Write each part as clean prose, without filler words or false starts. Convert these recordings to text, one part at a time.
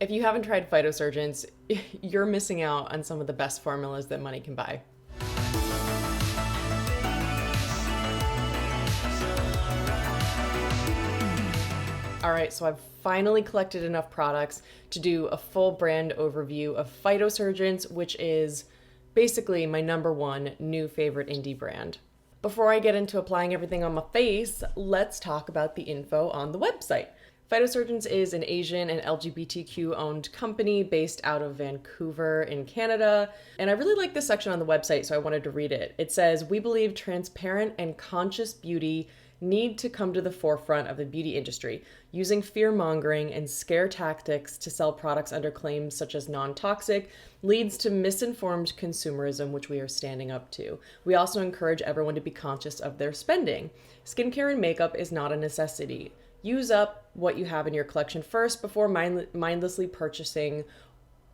If you haven't tried Phytosurgence, you're missing out on some of the best formulas that money can buy. All right, so I've finally collected enough products to do a full brand overview of Phytosurgence, which is basically my number one new favorite indie brand. Before I get into applying everything on my face, let's talk about the info on the website. Phytosurgence is an Asian and LGBTQ owned company based out of Vancouver in Canada. And I really like this section on the website, so I wanted to read it. It says, "We believe transparent and conscious beauty need to come to the forefront of the beauty industry, using fear-mongering and scare tactics to sell products under claims such as non-toxic leads to misinformed consumerism, which we are standing up to. We also encourage everyone to be conscious of their spending. Skincare and makeup is not a necessity. Use up what you have in your collection first before mindlessly purchasing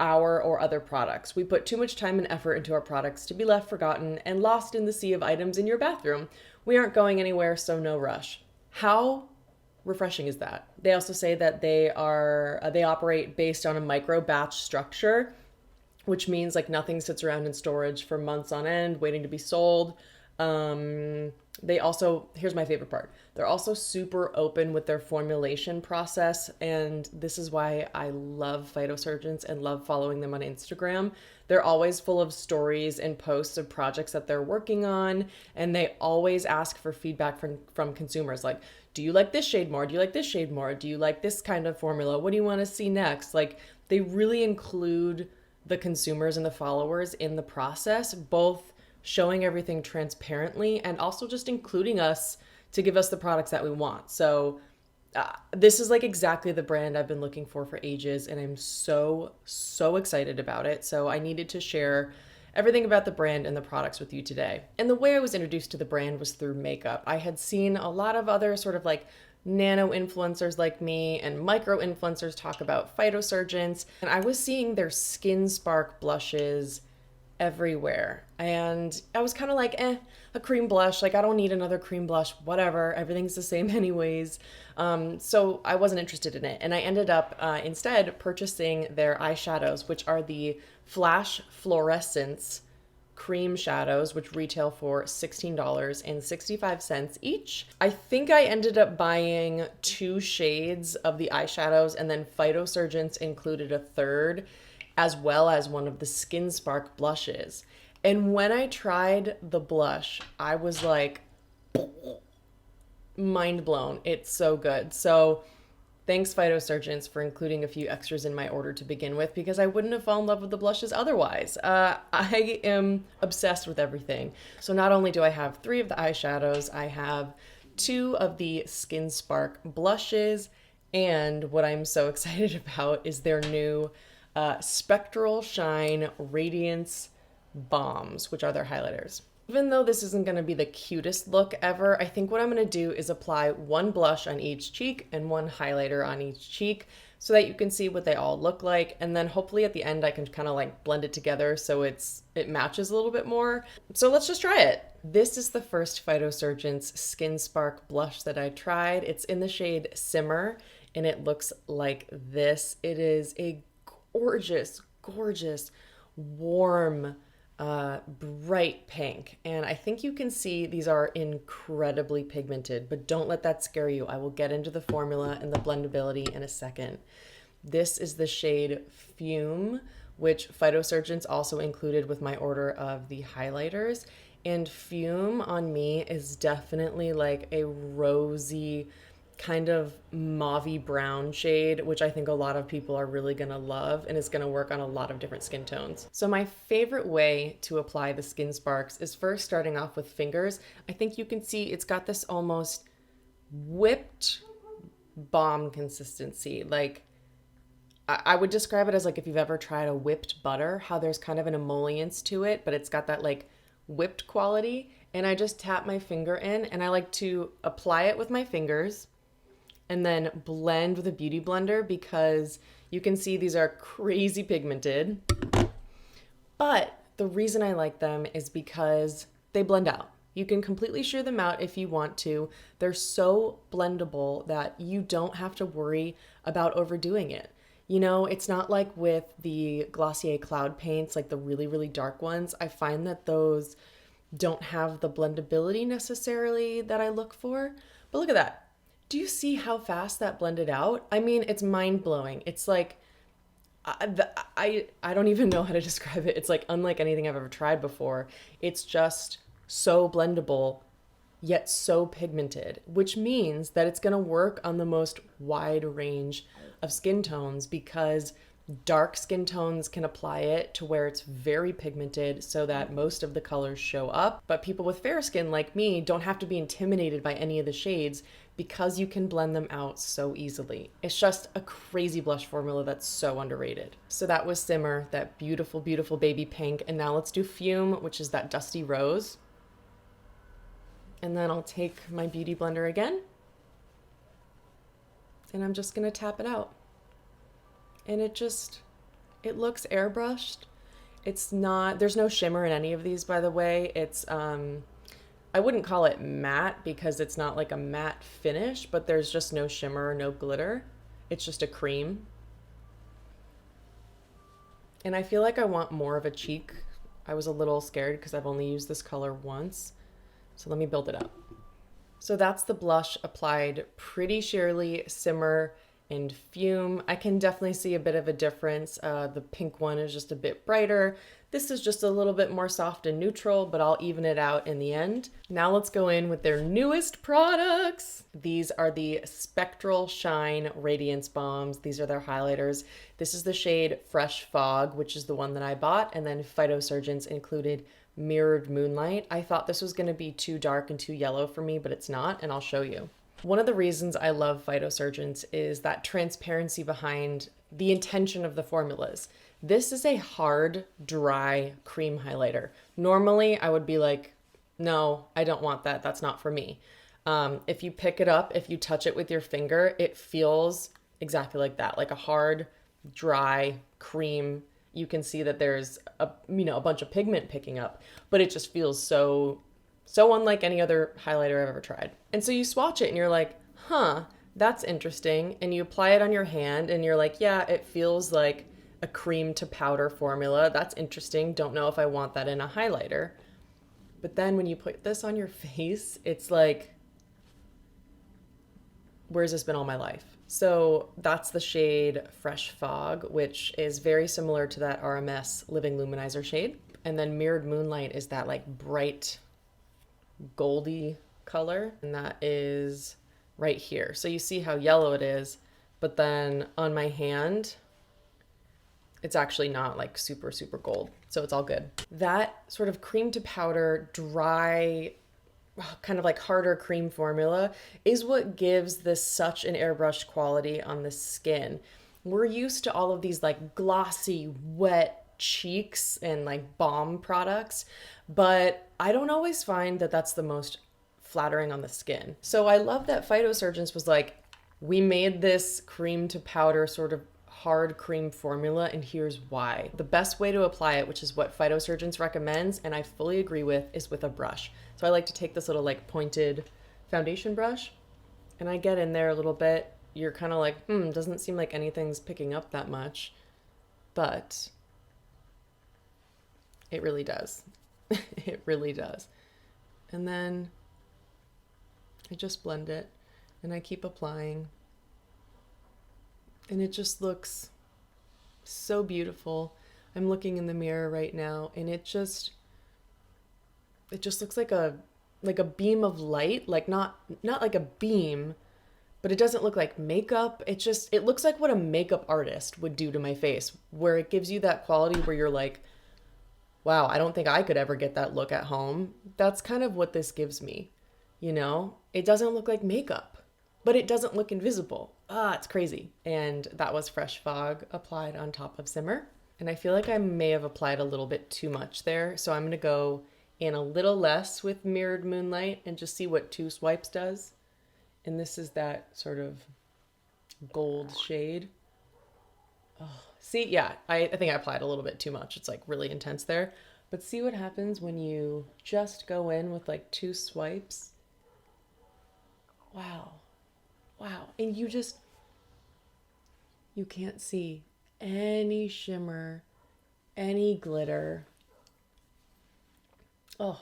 our or other products. We put too much time and effort into our products to be left forgotten and lost in the sea of items in your bathroom. We aren't going anywhere, so no rush." How refreshing is that? They also say that they operate based on a micro batch structure, which means like nothing sits around in storage for months on end waiting to be sold. They also, here's my favorite part, they're also super open with their formulation process, and this is why I love Phytosurgence and love following them on Instagram. They're always full of stories and posts of projects that they're working on, and they always ask for feedback from consumers, like, do you like this shade more? Do you like this shade more? Do you like this kind of formula? What do you want to see next? Like, they really include the consumers and the followers in the process, both showing everything transparently and also just including us to give us the products that we want. So this is like exactly the brand I've been looking for ages, and I'm so excited about it. So I needed to share everything about the brand and the products with you today. And the way I was introduced to the brand was through makeup. I had seen a lot of other sort of like nano influencers like me and micro influencers talk about Phytosurgence, and I was seeing their Skin Spark blushes everywhere. And I was kind of like, a cream blush. Like, I don't need another cream blush, whatever. Everything's the same anyways. So I wasn't interested in it. And I ended up instead purchasing their eyeshadows, which are the Flash Florescence cream shadows, which retail for $16.65 each. I think I ended up buying 2 shades of the eyeshadows, and then Phytosurgence included a third, as well as one of the Skin Spark blushes. And when I tried the blush, I was like, mind blown. It's so good. So thanks, Phytosurgence, for including a few extras in my order to begin with, because I wouldn't have fallen in love with the blushes otherwise. I am obsessed with everything. So not only do I have 3 of the eyeshadows, I have 2 of the Skin Spark blushes, and what I'm so excited about is their new Spectral Shine Radiance Balms, which are their highlighters. Even though this isn't going to be the cutest look ever, I think what I'm going to do is apply 1 blush on each cheek and 1 highlighter on each cheek so that you can see what they all look like. And then hopefully at the end I can kind of like blend it together so it matches a little bit more. So let's just try it. This is the first Phytosurgence Skin Spark blush that I tried. It's in the shade Simmer, and it looks like this. It is a gorgeous, warm, bright pink. And I think you can see these are incredibly pigmented, but don't let that scare you. I will get into the formula and the blendability in a second. This is the shade Fume, which Phytosurgence also included with my order of the highlighters. And Fume on me is definitely like a rosy, kind of mauvey brown shade, which I think a lot of people are really gonna love, and it's gonna work on a lot of different skin tones. So my favorite way to apply the Skin Sparks is first starting off with fingers. I think you can see it's got this almost whipped balm consistency. Like, I would describe it as like if you've ever tried a whipped butter, how there's kind of an emollience to it, but it's got that like whipped quality. And I just tap my finger in, and I like to apply it with my fingers and then blend with a beauty blender, because you can see these are crazy pigmented. But the reason I like them is because they blend out. You can completely shear them out if you want to. They're so blendable that you don't have to worry about overdoing it. You know, it's not like with the Glossier Cloud paints, like the really, really dark ones. I find that those don't have the blendability necessarily that I look for. But look at that. Do you see how fast that blended out? I mean, it's mind blowing. It's like, I don't even know how to describe it. It's like unlike anything I've ever tried before. It's just so blendable, yet so pigmented, which means that it's going to work on the most wide range of skin tones because dark skin tones can apply it to where it's very pigmented so that most of the colors show up. But people with fair skin like me don't have to be intimidated by any of the shades because you can blend them out so easily. It's just a crazy blush formula that's so underrated. So that was Simmer, that beautiful, beautiful baby pink. And now let's do Fume, which is that dusty rose. And then I'll take my beauty blender again. And I'm just gonna tap it out. And it looks airbrushed. It's not, there's no shimmer in any of these, by the way. It's, I wouldn't call it matte because it's not like a matte finish, but there's just no shimmer, no glitter. It's just a cream. And I feel like I want more of a cheek. I was a little scared because I've only used this color once. So let me build it up. So that's the blush applied pretty sheerly, Simmer, and Fume. I can definitely see a bit of a difference. The pink one is just a bit brighter. This is just a little bit more soft and neutral, but I'll even it out in the end. Now let's go in with their newest products. These are the Spectral Shine Radiance Balms. These are their highlighters. This is the shade Fresh Fog, which is the one that I bought, and then Phytosurgence included Mirrored Moonlight. I thought this was going to be too dark and too yellow for me, but it's not, and I'll show you. One of the reasons I love Phytosurgence is that transparency behind the intention of the formulas. This is a hard, dry cream highlighter. Normally, I would be like, no, I don't want that. That's not for me. If you pick it up, if you touch it with your finger, it feels exactly like that, like a hard, dry cream. You can see that there's a bunch of pigment picking up, but it just feels so unlike any other highlighter I've ever tried. And so you swatch it and you're like, huh, that's interesting. And you apply it on your hand and you're like, yeah, it feels like a cream to powder formula. That's interesting. Don't know if I want that in a highlighter. But then when you put this on your face, it's like, where's this been all my life? So that's the shade Fresh Fog, which is very similar to that RMS Living Luminizer shade. And then Mirrored Moonlight is that like bright goldy color, and that is right here. So you see how yellow it is, but then on my hand, it's actually not like super, super gold. So it's all good. That sort of cream to powder, dry, kind of like harder cream formula is what gives this such an airbrushed quality on the skin. We're used to all of these like glossy, wet cheeks and like balm products, but I don't always find that that's the most flattering on the skin. So I love that Phytosurgence was like, we made this cream to powder sort of hard cream formula, and here's why. The best way to apply it, which is what Phytosurgence recommends, and I fully agree with, is with a brush. So I like to take this little like pointed foundation brush and I get in there a little bit. You're kind of like, doesn't seem like anything's picking up that much, but it really does. It really does. And then I just blend it and I keep applying. And it just looks so beautiful. I'm looking in the mirror right now and it just looks like a beam of light, like not like a beam, but it doesn't look like makeup. It looks like what a makeup artist would do to my face, where it gives you that quality where you're like, wow, I don't think I could ever get that look at home. That's kind of what this gives me, you know? It doesn't look like makeup, but it doesn't look invisible. It's crazy. And that was Fresh Fog applied on top of Simmer. And I feel like I may have applied a little bit too much there. So I'm going to go in a little less with Mirrored Moonlight and just see what 2 swipes does. And this is that sort of gold shade. Oh, see, yeah, I think I applied a little bit too much. It's like really intense there. But see what happens when you just go in with like 2 swipes. Wow. Wow. And you You can't see any shimmer, any glitter. Oh,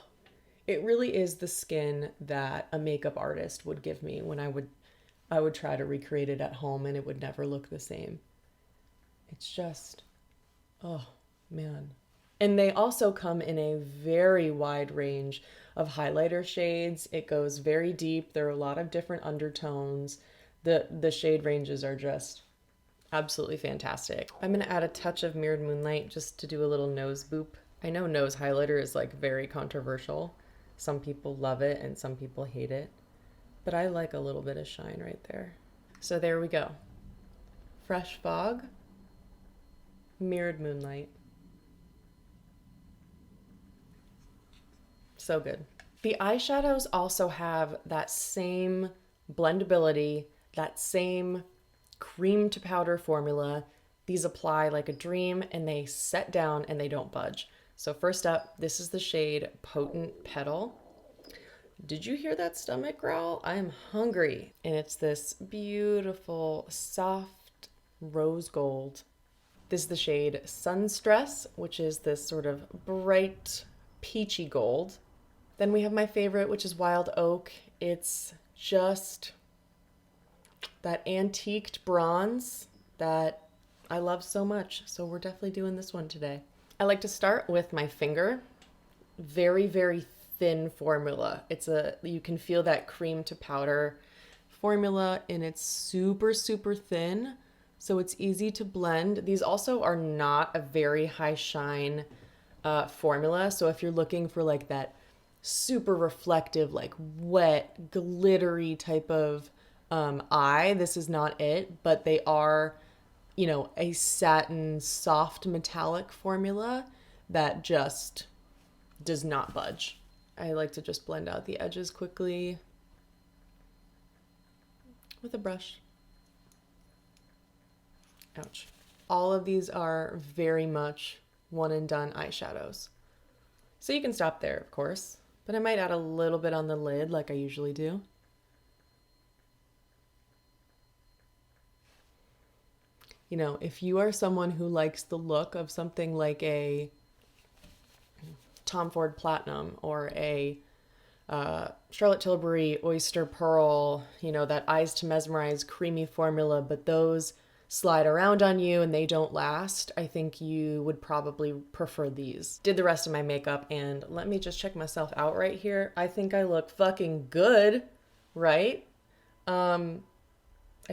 it really is the skin that a makeup artist would give me when I would try to recreate it at home and it would never look the same. It's just, oh man. And they also come in a very wide range of highlighter shades. It goes very deep. There are a lot of different undertones. The shade ranges are just absolutely fantastic. I'm gonna add a touch of Mirrored Moonlight just to do a little nose boop. I know nose highlighter is like very controversial. Some people love it and some people hate it, but I like a little bit of shine right there. So there we go. Fresh Fog, Mirrored Moonlight. So good. The eyeshadows also have that same blendability, that same cream to powder formula. These apply like a dream and they set down and they don't budge. So first up, this is the shade Potent Petal. Did you hear that stomach growl? I am hungry. And it's this beautiful, soft rose gold. This is the shade Sun Stress, which is this sort of bright, peachy gold. Then we have my favorite, which is Wild Oak. It's just that antiqued bronze that I love so much. So we're definitely doing this one today. I like to start with my finger. Very, very thin formula. You can feel that cream to powder formula and it's super, super thin. So it's easy to blend. These also are not a very high shine formula. So if you're looking for like that super reflective, like wet, glittery type of eye, this is not it, but they are, you know, a satin, soft metallic formula that just does not budge. I like to just blend out the edges quickly with a brush. Ouch. All of these are very much one and done eyeshadows. So you can stop there, of course, but I might add a little bit on the lid like I usually do. You know, if you are someone who likes the look of something like a Tom Ford Platinum or a Charlotte Tilbury Oyster Pearl, you know, that Eyes to Mesmerize creamy formula, but those slide around on you and they don't last, I think you would probably prefer these. Did the rest of my makeup and let me just check myself out right here. I think I look fucking good, right? I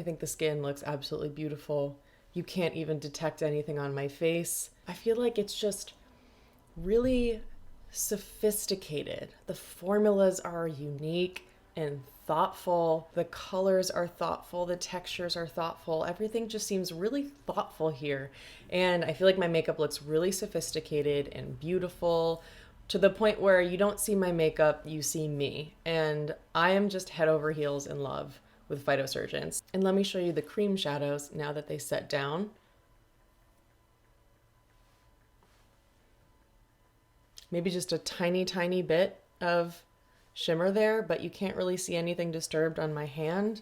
think the skin looks absolutely beautiful. You can't even detect anything on my face. I feel like it's just really sophisticated. The formulas are unique and thoughtful. The colors are thoughtful. The textures are thoughtful. Everything just seems really thoughtful here. And I feel like my makeup looks really sophisticated and beautiful to the point where you don't see my makeup, you see me. And I am just head over heels in love with Phytosurgence. And let me show you the cream shadows now that they set down. Maybe just a tiny, tiny bit of shimmer there, but you can't really see anything disturbed on my hand.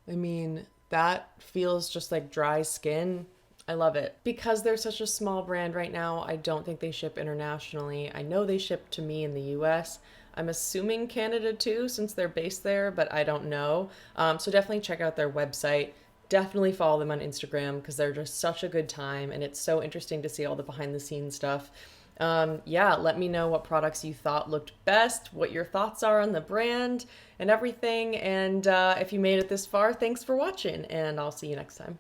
I mean, that feels just like dry skin. I love it. Because they're such a small brand right now, I don't think they ship internationally. I know they ship to me in the US. I'm assuming Canada too, since they're based there, but I don't know. So definitely check out their website. Definitely follow them on Instagram because they're just such a good time and it's so interesting to see all the behind the scenes stuff. Yeah, let me know what products you thought looked best, what your thoughts are on the brand and everything. And if you made it this far, thanks for watching and I'll see you next time.